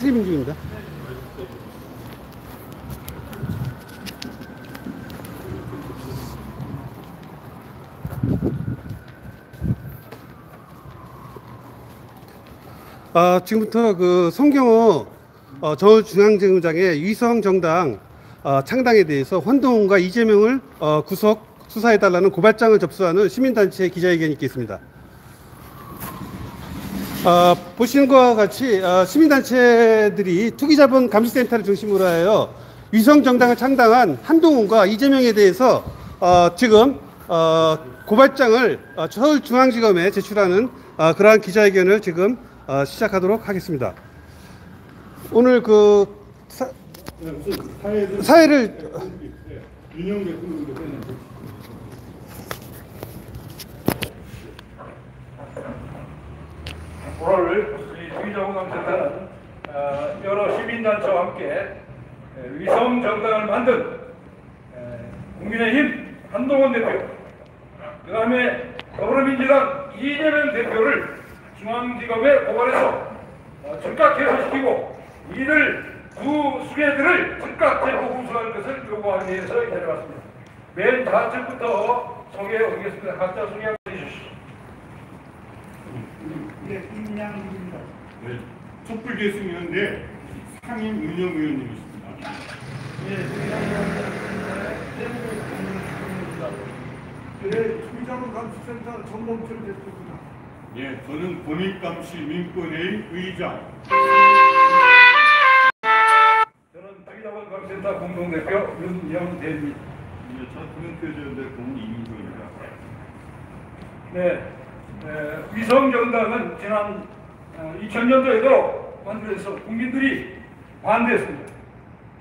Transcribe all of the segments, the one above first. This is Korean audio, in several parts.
스트리밍 중입니다. 지금부터 그 송경호 서울중앙지검장의 위성정당 창당에 대해서 환동훈과 이재명을 구속 수사해달라는 고발장을 접수하는 시민단체 기자회견이 있겠습니다. 보시는 것과 같이 시민단체들이 투기자본감시센터를 중심으로 하여 위성정당을 창당한 한동훈과 이재명에 대해서 지금 고발장을 서울중앙지검에 제출하는 그러한 기자회견을 지금 시작하도록 하겠습니다. 오늘 그 사회를 윤영 대통령도 오늘 투기자본감시센터는 여러 시민단체와 함께 위성정당을 만든 국민의힘 한동훈 대표, 그 다음에 더불어민주당 이재명 대표를 중앙지검에 고발해서 즉각 해소시키고 이들 두 수괴들을 즉각 체포 공수할 것을 요구하기 위해서 데려왔습니다. 맨 좌측부터 소개해 오겠습니다. 각자 소개해 주십시오. 네, 임양입니다. 네, 촛불 계승위원회 상임 운영위원님이십니다. 네, 투기자본감시센터 정범철 대표입니다. 예, 저는 본인감시 민권회의 의장. 저는 투기자본감시센터 공동대표 윤영대입니다. 예, 저 금융표준대 동문 이민정입니다. 네, 위성정당은 지난 2000년도에도 만들어서 국민들이 반대했습니다.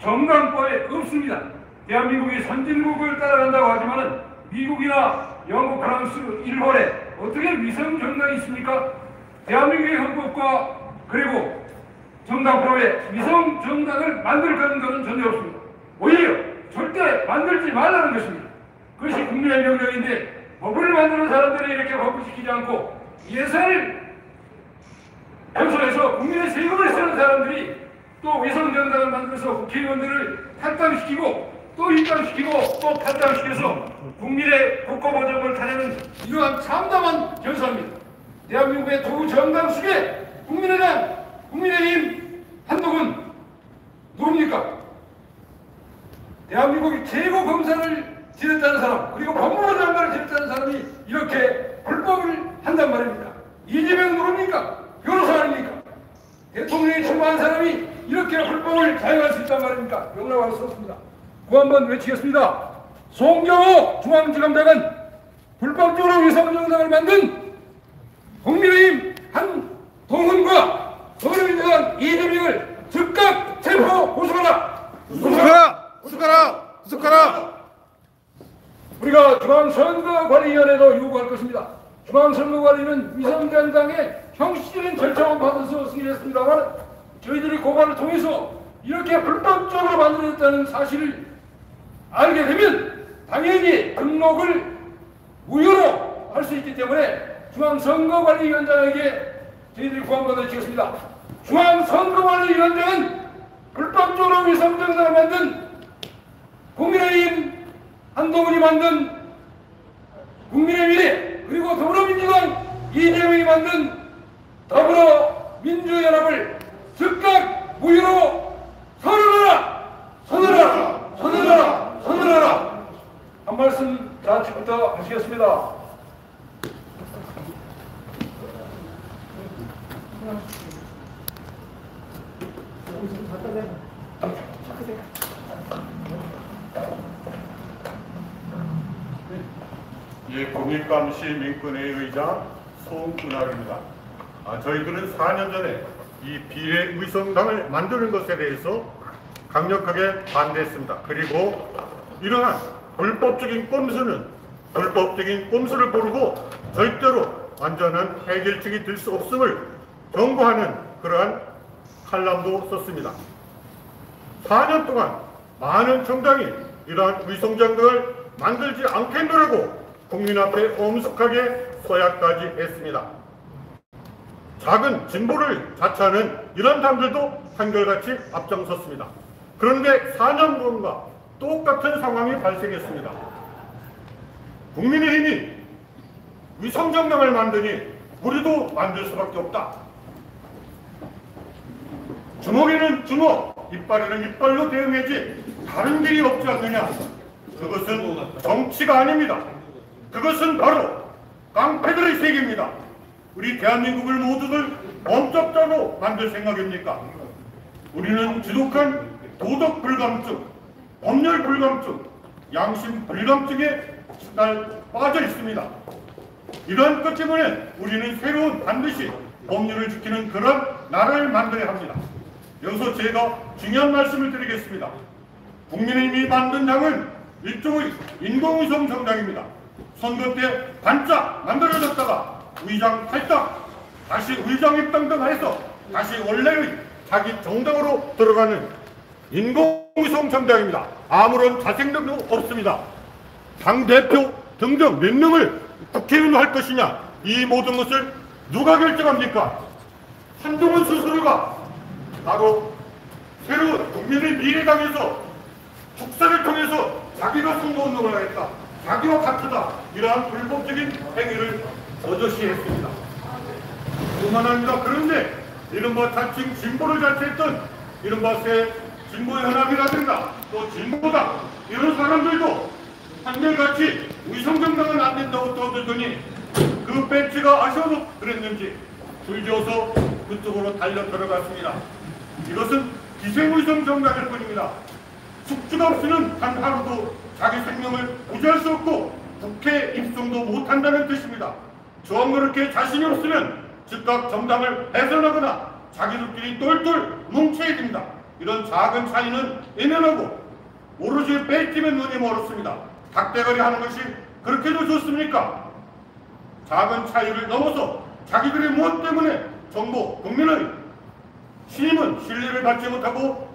정당법에 없습니다. 대한민국이 선진국을 따라간다고 하지만은 미국이나 영국, 프랑스, 일본에 어떻게 위성정당이 있습니까? 대한민국의 헌법과 그리고 정당법에 위성정당을 만들 그런 것은 전혀 없습니다. 오히려 절대 만들지 말라는 것입니다. 그것이 국민의 명령인데 법을 만드는 사람들이 이렇게 법을 지키지 않고 예산을 편성해서 국민의 세금을 쓰는 사람들이 또 위성정당을 만들어서 국회의원들을 탈당시키고 또 입당시키고 또 탈당시켜서 국민의 국고보정을 타내는 이러한 참담한 현상입니다. 대한민국의 두 정당 속에 국민의당, 국민의힘, 한동훈 누굽니까? 대한민국의 최고 검사를 지냈다는 사람, 그리고 법무부 장관을 지냈다는 사람이 이렇게 불법을 한단 말입니다. 이재명 누굽니까? 변호사 아닙니까? 대통령이 출마한 사람이 이렇게 불법을 자행할 수 있단 말입니까? 명랑할 수 없습니다. 구 한번 외치겠습니다. 송경호 중앙지검장은 불법적으로 위성정당을 만든 국민의힘 한동훈과 더불어민주당 이재명을 즉각 체포 고소하라! 구속하라! 우리가 중앙선거관리위원회도 요구할 것입니다. 중앙선거관리는 위성정당의 형식적인 절차만 받아서 승인했습니다만 저희들이 고발을 통해서 이렇게 불법적으로 만들어졌다는 사실을 알게 되면 당연히 등록을 무효로 할 수 있기 때문에 중앙선거관리위원장에게 저희들이 구한번을 치겠습니다. 중앙선거관리위원장은 불법적으로 위성정당을 만든 국민의힘 한동훈이 만든 국민의 미래, 그리고 더불어민주당 이재명이 만든 더불어민주연합을 즉각 무효로 선언하라! 한 말씀 좌측부터 하시겠습니다. 예, 국민감시 민권회의 의장 송은학입니다. 저희들은 4년 전에 이 비례 위성당을 만드는 것에 대해서 강력하게 반대했습니다. 그리고 이러한 불법적인 꼼수를 모르고 절대로 완전한 해결책이 될 수 없음을 경고하는 그러한 칼럼도 썼습니다. 4년 동안 많은 정당이 이러한 위성정당을 만들지 않겠노라고 국민 앞에 엄숙하게 서약까지 했습니다. 작은 진보를 자처하는 이런 사람들도 한결같이 앞장섰습니다. 그런데 4년 후인가 똑같은 상황이 발생했습니다. 국민의힘이 위성정당을 만드니 우리도 만들 수밖에 없다. 주먹에는 주먹, 이빨에는 이빨로 대응하지 다른 길이 없지 않느냐. 그것은 정치가 아닙니다. 그것은 바로 깡패들의 세계입니다. 우리 대한민국을 모두들 범접자로 만들 생각입니까? 우리는 지독한 도덕 불감증, 법률 불감증, 양심 불감증에 빠져 있습니다. 이런 것 때문에 우리는 새로운 반드시 법률을 지키는 그런 나라를 만들어야 합니다. 여기서 제가 중요한 말씀을 드리겠습니다. 국민의힘이 만든 당은 일종의 인공위성 정당입니다. 선거 때 반짝 만들어졌다가 위장 탈당, 다시 위장 입당해서 다시 원래의 자기 정당으로 들어가는 인공위성 정당입니다. 아무런 자생력도 없습니다. 당대표 등등 몇 명을 국회의원으로 할 것이냐, 이 모든 것을 누가 결정합니까? 한동훈 스스로가 바로 새로운 국민의 미래당에서 축사를 통해서 자기가 선거운동을 하겠다, 자기와 같다, 이러한 불법적인 행위를 버젓이 했습니다. 뿐만 아니라 그런데 이른바 자칭 진보를 자처했던 이른바 새 진보연합이라든가 또 진보당 이런 사람들도 한결같이 위성정당은 안 된다고 떠들더니 그 배치가 아쉬워서 그랬는지 줄지어서 그쪽으로 달려 들어갔습니다. 이것은 기생위성 정당일 뿐입니다. 숙주가 없이는 단 하루도 자기 생명을 유지할 수 없고 국회 입성도 못한다는 뜻입니다. 정 그렇게 자신이 없으면 즉각 정당을 해산하거나 자기들끼리 똘똘 뭉쳐야 됩니다. 이런 작은 차이는 애매하고 오로지 뺏기면 눈이 멀었습니다. 닭대가리 하는 것이 그렇게도 좋습니까? 작은 차이를 넘어서 자기들의 무엇 때문에 정부, 국민의 신임은 신뢰를 받지 못하고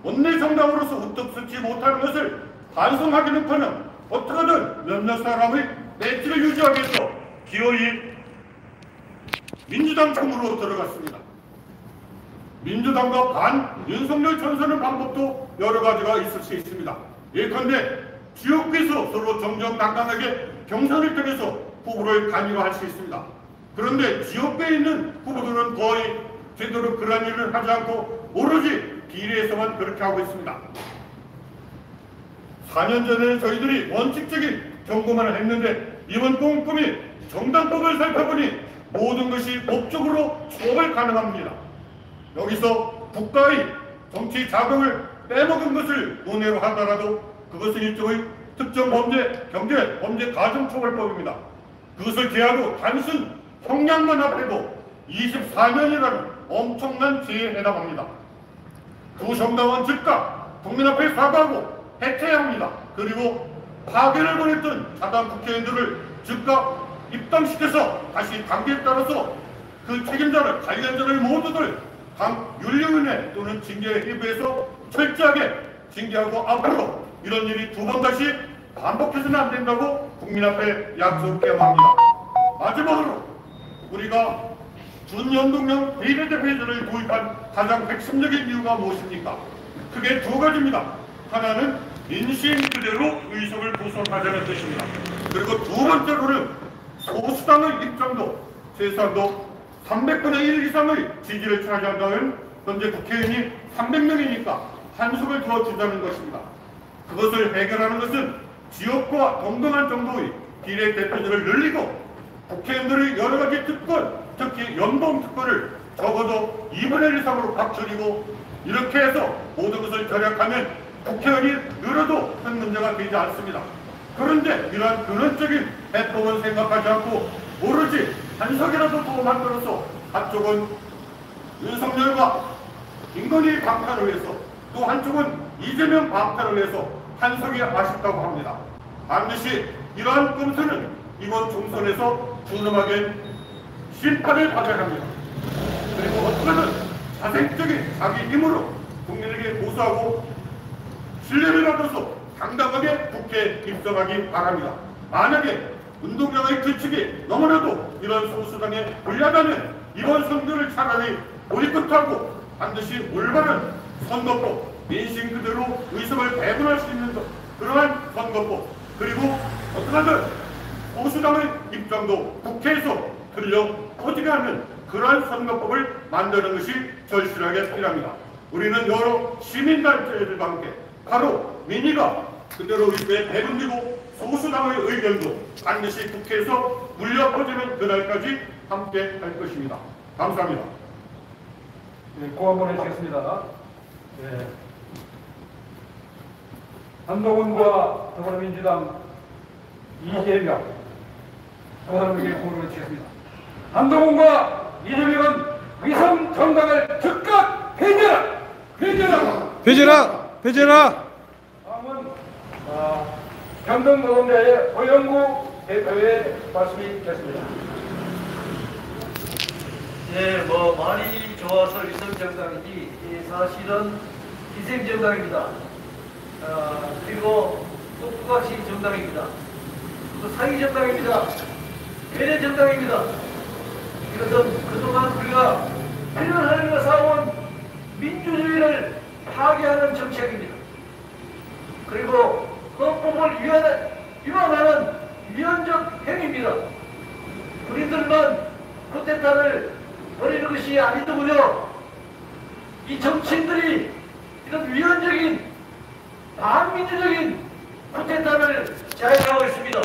원내 정당으로서 우뚝 서지 못하는 것을 반성하기는커녕 어떻게든 몇몇 사람의 배치를 유지하기 위해서 기어이 민주당 총으로 들어갔습니다. 민주당과 반 윤석열 전선의 방법도 여러 가지가 있을 수 있습니다. 예컨대 지역구에서 서로 정정당당하게 경선을 통해서 후보를 단일화할 수 있습니다. 그런데 지역구에 있는 후보들은 거의 제대로 그런 일을 하지 않고 오로지 비례에서만 그렇게 하고 있습니다. 4년 전에는 저희들이 원칙적인 경고만 했는데 이번 꼼꼼히 정당법을 살펴보니 모든 것이 법적으로 처벌 가능합니다. 여기서 국가의 정치 자금을 빼먹은 것을 논외로 하더라도 그것은 일종의 특정 범죄, 경제, 범죄 가중처벌법입니다. 그것을 제하고 단순 형량만 합해도 24년이라는 엄청난 죄에 해당합니다. 두 정당은 즉각 국민 앞에 사과하고 해체해야 합니다. 그리고 파견을 보냈던 자당 국회의원들을 즉각 입당시켜서 다시 단계에 따라서 그 책임자를, 관련자를 모두들 당 윤리위원회 또는 징계위에서 철저하게 징계하고 앞으로 이런 일이 두 번 다시 반복해서는 안 된다고 국민 앞에 약속해야 합니다. 마지막으로 우리가 준연동형 비례대표제를 도입한 가장 핵심적인 이유가 무엇입니까? 크게 두 가지입니다. 하나는 민심 그대로 의석을 구성하자는 뜻입니다. 그리고 두 번째로는 소수당의 입장도 최소한도 300분의 1 이상의 지지를 차지한다면 현재 국회의원이 300명이니까 한석을 더 주자는 것입니다. 그것을 해결하는 것은 지역과 동등한 정도의 비례대표제를 늘리고 국회의원들의 여러 가지 특권, 특히 연봉 특권을 적어도 2분의 1 이상으로 확 줄이고 이렇게 해서 모든 것을 절약하면 국회의원이 늘어도 큰 문제가 되지 않습니다. 그런데 이러한 근원적인 해법은 생각하지 않고 오로지 한석이라도 더 만들어서 한쪽은 윤석열과 김건희 방탄을 위해서 또 한쪽은 이재명 방탄을 위해서 한석이 아쉽다고 합니다. 반드시 이러한 꼼수는 이번 총선에서 준엄하게 심판을 받아야 합니다. 그리고 어떻게든 자생적인 자기 힘으로 국민에게 보수하고 신뢰를 받아서 당당하게 국회에 입성하기 바랍니다. 만약에 운동장의 규칙이 너무나도 이런 소수당에 불리하다면 이번 선거를 차라리 보이콧하고 반드시 올바른 선거법, 민심 그대로 의석을 배분할 수 있는 그러한 선거법, 그리고 어떠하든 보수당의 입장도 국회에서 틀려 퍼지게 하는 그러한 선거법을 만드는 것이 절실하게 필요합니다. 우리는 여러 시민단체들과 함께 바로 민의가 그대로 의석에 배분되고 소수당의 의견도 반드시 국회에서 물려 퍼지는 그날까지 함께 할 것입니다. 감사합니다. 네, 고함을 해주겠습니다. 네. 한동훈과 더불어민주당 이재명 사람에게 고함을 해주겠습니다. 한동훈과 이재명은 위성 정당을 즉각 폐지하라! 폐지하라! 배제라! 배제라! 다음은 평등노동자의 허영구 대표의 말씀이 있겠습니다. 네, 말이 좋아서 위성정당이지 사실은 희생정당입니다. 그리고 또 부가시 정당입니다. 또 사기정당입니다. 배려정당입니다. 이것은 그동안 우리가 1년을 쌓아온 민주주의를 파괴하는 정책입니다. 그리고 헌법을 위반하는 위헌적 행위입니다. 우리들만 쿠데타를 벌이는 것이 아니더군요. 이 정치인들이 이런 위헌적인 반민주적인 쿠데타를 자행하고 있습니다.